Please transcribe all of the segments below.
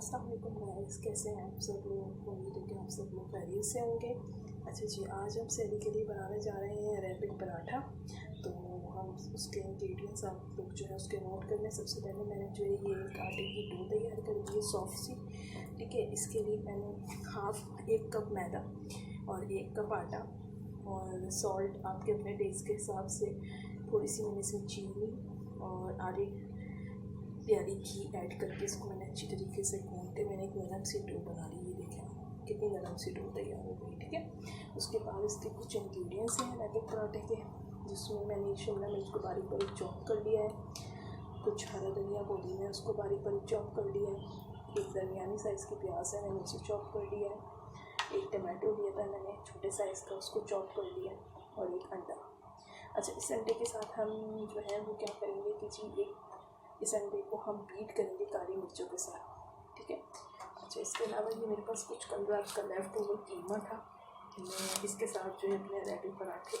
अस्सलाम वालेकुम गाइस, कैसे हैं आप सब लोग। उम्मीद है कि आप सब लोग खैरियत से होंगे। अच्छा जी, आज हम सैली के लिए बनाने जा रहे हैं अरेबिक पराठा। तो हम उसके इंग्रेडिएंट्स आप लोग जो है उसके नोट कर लें। सबसे पहले मैंने जो है ये एक आटे की डो तैयार कर दी है सॉफ्ट सी, ठीक है। इसके लिए मैंने एक कप मैदा और 1 कप आटा और सॉल्ट आपके अपने टेस्ट के हिसाब से, थोड़ी सी मैंने इसमें चीनी और आधी प्यारी घी ऐड करके इसको मैंने अच्छी तरीके से भून के मैंने एक नरम सी डो बना ली। ये देखें कितनी नरम सी डो तैयार हो गई, ठीक है। उसके बाद इसके कुछ इंग्रेडिएंट्स हैं अरेबिक पराठे के, जिसमें मैंने शिमला मिर्च को बारीक बारीक चॉप कर लिया है, कुछ हरा धनिया पुदीना उसको बारीक बारीक चॉप कर लिया है, एक दरमियानी साइज़ की प्याज है मैंने उसे चॉप कर लिया है, एक टमाटो लिया था मैंने छोटे साइज़ का उसको चॉप कर लिया और एक अंडा। अच्छा, इस अंडे के साथ हम जो है वो क्या करेंगे कि जी इस अंडे को हम बीट करेंगे काली मिर्चों के साथ, ठीक है। अच्छा, इसके अलावा ये मेरे पास कुछ कल रात का लेफ्ट ओवर कीमा था, मैं इसके साथ जो है अपने अरेबिक पराठे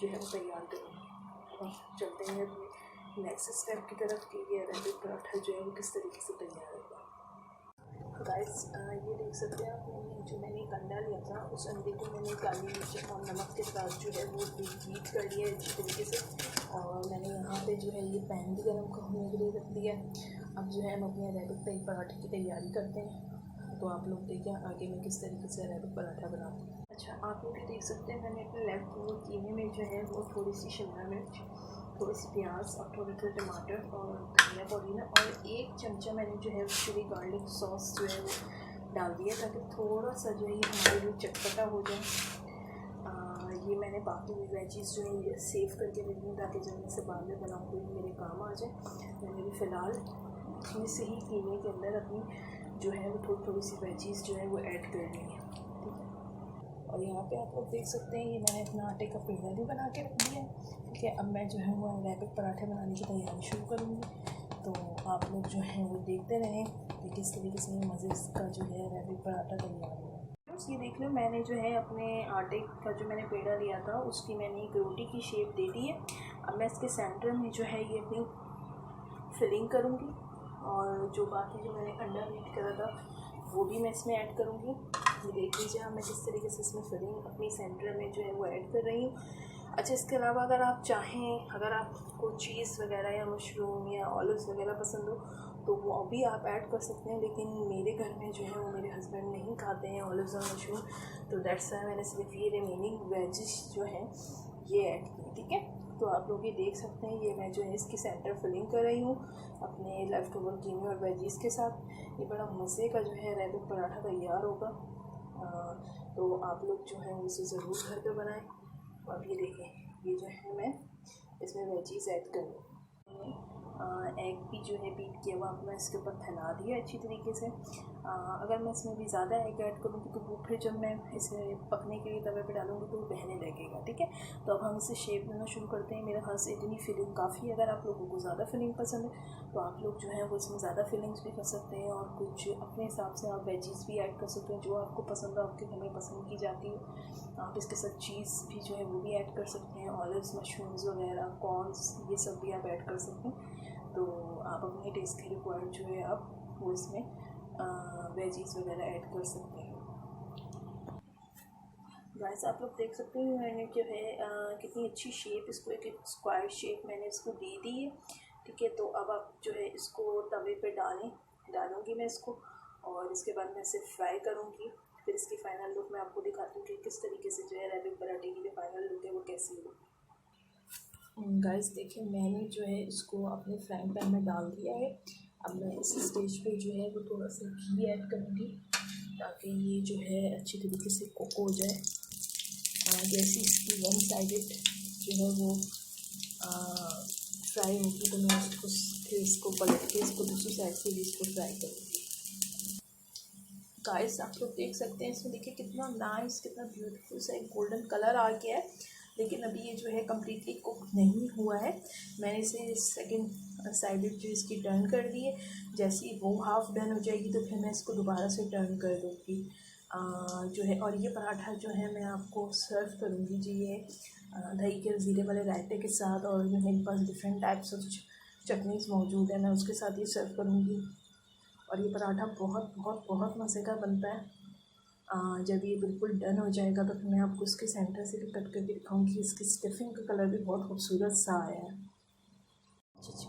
जो है वो तैयार करूँगी। और चलते हैं अपने नेक्स्ट स्टेप की तरफ कि ये अरेबिक पराठा जो है वो किस तरीके से तैयार होगा। गाइस, ये देख सकते हैं आप, जो मैंने एक अंडा लिया था उस अंडे को मैंने काली मिर्च और नमक के साथ जो है वो बीट कर लिया है अच्छी तरीके से। और मैंने यहाँ पे जो है ये पैन भी गर्म होने के लिए रख दिया है। अब जो है हम अपने अरेबिक पराठे की तैयारी करते हैं। तो आप लोग देखें आगे मैं किस तरीके से अरेबिक पराठा बनाती हूँ। अच्छा, आप लोग ये देख सकते हैं मैंने अपने लेफ्ट ओवर कीमे में जो है वो थोड़ी सी शिमला मिर्च, थोड़ी सी प्याज और थोड़े थोड़े टमाटर और धनिया पुदीना और 1 चमचा मैंने जो है चिली गार्लिक सॉस जो है वो डाल दिया, ताकि थोड़ा सा जो है ये हमारे लिए चटपटा हो जाए। ये मैंने बाकी वेजीज जो है ये सेव करके रखी हूँ, ताकि जब मैं से बाद में बनाऊँ तो ये मेरे काम आ जाए। मैंने भी फ़िलहाल इसमें से ही कीमे के अंदर अपनी जो है वो थोड़ी थोड़ी सी वेजीज जो है वो ऐड कर ली है, ठीक है। और यहाँ पे आप लोग देख सकते हैं ये मैंने अपना आटे का पेड़ा भी बना के रख दिया है, ठीक है। अब मैं जो है वो अरेबिक पराठे बनाने की तैयारी शुरू करूँगी। तो आप लोग जो हैं वो देखते रहें कि किस तरीके से मज़े का जो है अरेबिक पराठा तैयार हुआ। ये देख लो, मैंने जो है अपने आटे का जो मैंने पेड़ा लिया था उसकी मैंने एक रोटी की शेप दे दी है। अब मैं इसके सेंटर में जो है ये अपनी फिलिंग करूँगी और जो बाकी जो मैंने अंडा बीट करा था वो भी मैं इसमें ऐड करूँगी। ये देख लीजिए मैं किस तरीके से इसमें फिलिंग अपनी सेंटर में जो है वो ऐड कर रही हूँ। अच्छा, इसके अलावा अगर आप चाहें, अगर आपको चीज़ वगैरह या मशरूम या ऑलिव्स वगैरह पसंद हो तो वो भी आप ऐड कर सकते हैं, लेकिन मेरे घर में जो है वो मेरे हस्बैंड नहीं खाते हैं ऑलिव्स और मशरूम, तो दैट्स वाई मैंने सिर्फ ये रिमेनिंग वेजिस जो है ये ऐड की, ठीक है। तो आप लोग ये देख सकते हैं ये मैं जो है इसकी सेंटर फिलिंग कर रही हूँ अपने लेफ़्ट ओवर कीमे और वेजीज के साथ। ये बड़ा मज़े का जो है अरेबिक पराठा तैयार होगा। तो आप लोग जो है इसे ज़रूर घर पे बनाएं। और ये देखें ये जो है मैं इसमें वेजीज ऐड करूँ, एग भी जो है बीट किया हुआ अपना इसके ऊपर फैला दिया अच्छी तरीके से। अगर मैं इसमें भी ज़्यादा एग ऐड करूँगी तो वो फिर जब मैं इसे पकने के लिए तवे पे डालूँगी तो वो बहने लगेगा, ठीक है। तो अब हम इसे शेप देना शुरू करते हैं। मेरे ख्याल से इतनी फिलिंग काफ़ी है। अगर आप लोगों को ज़्यादा फिलिंग पसंद है तो आप लोग जो है वो इसमें ज़्यादा फिलिंग्स भी कर सकते हैं और कुछ अपने हिसाब से आप वेजीज भी ऐड कर सकते हैं जो आपको पसंद हो, आपके घर में पसंद की जाती हो। आप इसके साथ चीज़ भी जो है वो भी ऐड कर सकते हैं, ऑलिव्स, मशरूम्स वगैरह, कॉर्न्स, ये सब भी आप ऐड कर सकते हैं। तो आप अपने टेस्ट के रिक्वायर्ड जो है आप वो इसमें वेजीज वगैरह ऐड कर सकते हैं। गाइस, आप लोग देख सकते हैं मैंने जो है कितनी अच्छी शेप, इसको एक स्क्वायर शेप मैंने इसको दे दी है, ठीक है। तो अब आप जो है इसको तवे पे डालूँगी मैं इसको, और इसके बाद मैं इसे फ्राई करूँगी। फिर इसकी फ़ाइनल लुक मैं आपको दिखाती हूँ कि किस तरीके से जो है अरेबिक पराठे की जो फ़ाइनल लुक है वो कैसी होगी। गाइस देखिए, मैंने जो है इसको अपने फ्राइंग पैन में डाल दिया है। अब मैं इस स्टेज पे जो है वो थोड़ा सा घी ऐड करूँगी ताकि ये जो है अच्छी तरीके से कुक हो जाए। जैसे इसकी वन साइडेड जो है वो फ्राई होगी तो मैं इसको पलट के इसको दूसरी साइड से भी इसको फ्राई करूँगी। गाइस, आप लोग देख सकते हैं इसमें देखिए कितना नाइस, कितना ब्यूटीफुल सा एक गोल्डन कलर आ गया है, लेकिन अभी ये जो है कम्प्लीटली कुक नहीं हुआ है। मैंने इसे सेकंड साइडेड जो इसकी टर्न कर दी है। जैसे ही वो हाफ़ डन हो जाएगी तो फिर मैं इसको दोबारा से टर्न कर दूँगी जो है। और ये पराठा जो है मैं आपको सर्व करूँगी जी ये दही के ज़ीरे वाले रायते के साथ, और जो मेरे पास डिफरेंट टाइप्स ऑफ चटनीज़ मौजूद है मैं उसके साथ ये सर्व करूँगी। और ये पराठा बहुत बहुत बहुत मज़े का बनता है। जब ये बिल्कुल डन हो जाएगा तो फिर मैं आपको इसके सेंटर से भी कट करके दिखाऊंगी। इसकी स्टफिंग का कलर भी बहुत खूबसूरत सा आया है।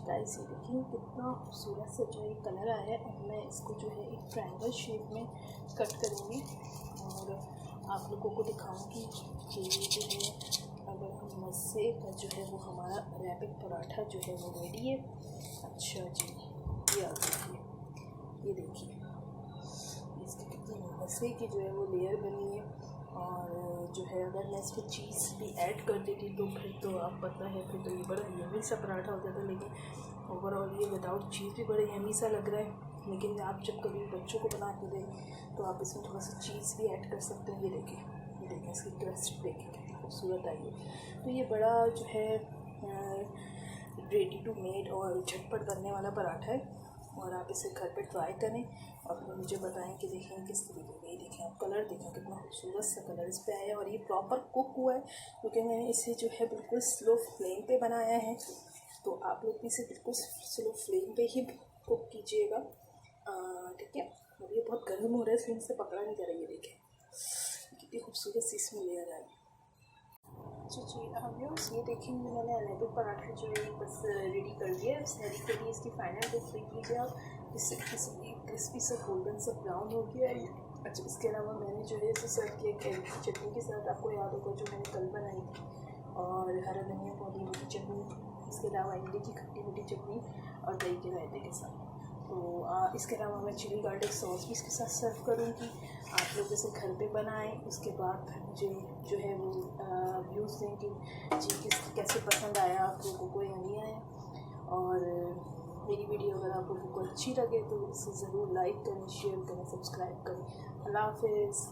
गाइस ये देखिए कितना खूबसूरत सा जो है कलर आया है। अब मैं इसको जो है एक ट्रायंगल शेप में कट करूँगी और आप लोगों को दिखाऊंगी कि जो है अगर हम मज़े का जो है वो हमारा रैपिड पराठा जो है वो रेडी है। अच्छा जी, ये आप देखिए इसकी कितनी मज़े की जो है वो लेयर बनी है। और जो है अगर मैं इसमें चीज़ भी ऐड कर देती तो फिर तो आप पता है फिर तो ये बड़ा यमी सा पराठा हो जाता। लेकिन ओवरऑल ये विदाउट चीज़ भी बड़ा यमी सा लग रहा है। लेकिन आप जब कभी बच्चों को बना के दें तो आप इसमें थोड़ा सा चीज़ भी ऐड कर सकते हैं। ये देखें इसकी क्रस्ट देखें कितनी खूबसूरत आई है। तो ये बड़ा जो है रेडी टू मेड और झटपट बनने वाला पराठा है और आप इसे घर पे ट्राई करें और फिर मुझे बताएं कि देखें किस तरीके का। ये देखें आप कलर देखें कितना खूबसूरत सा कलर इस पर आया है और ये प्रॉपर कुक हुआ है क्योंकि मैंने इसे जो है बिल्कुल स्लो फ्लेम पे बनाया है। तो आप लोग भी इसे बिल्कुल स्लो फ्लेम पे ही कुक कीजिएगा, ठीक है। और ये बहुत गर्म हो रहा है इसलिए इसे पकड़ा नहीं जा रहा है। ये देखें कितनी खूबसूरत सी इसमें लेयर आई। जी व्यूअर्स ये देखेंगे मैंने रैपिड पराठा जो है बस रेडी कर दिया है। सहरी के लिए इसकी फाइनल लुक देख लीजिए आप। इससे क्रिस्पी सा गोल्डन सा ब्राउन हो गया है। अच्छा इसके अलावा मैंने जो है इसे सर्व किया कैरेट की चटनी के साथ। आपको याद होगा जो मैंने कल बनाई थी, और हरा धनिया पुदीने की चटनी, इसके अलावा इमली की खट्टी मीठी चटनी और दही के रायते के साथ। तो इसके अलावा मैं चिली गार्लिक सॉस भी इसके साथ सर्व करूँगी। आप लोग इसे घर पे बनाएं। उसके बाद मुझे जो है वो व्यूज़ दें कि जी कैसे पसंद आया आप लोगों को या नहीं आया। और मेरी वीडियो अगर आप लोगों को अच्छी लगे तो इसे ज़रूर लाइक करें, शेयर करें, सब्सक्राइब करें। अल्लाह हाफ़िज़।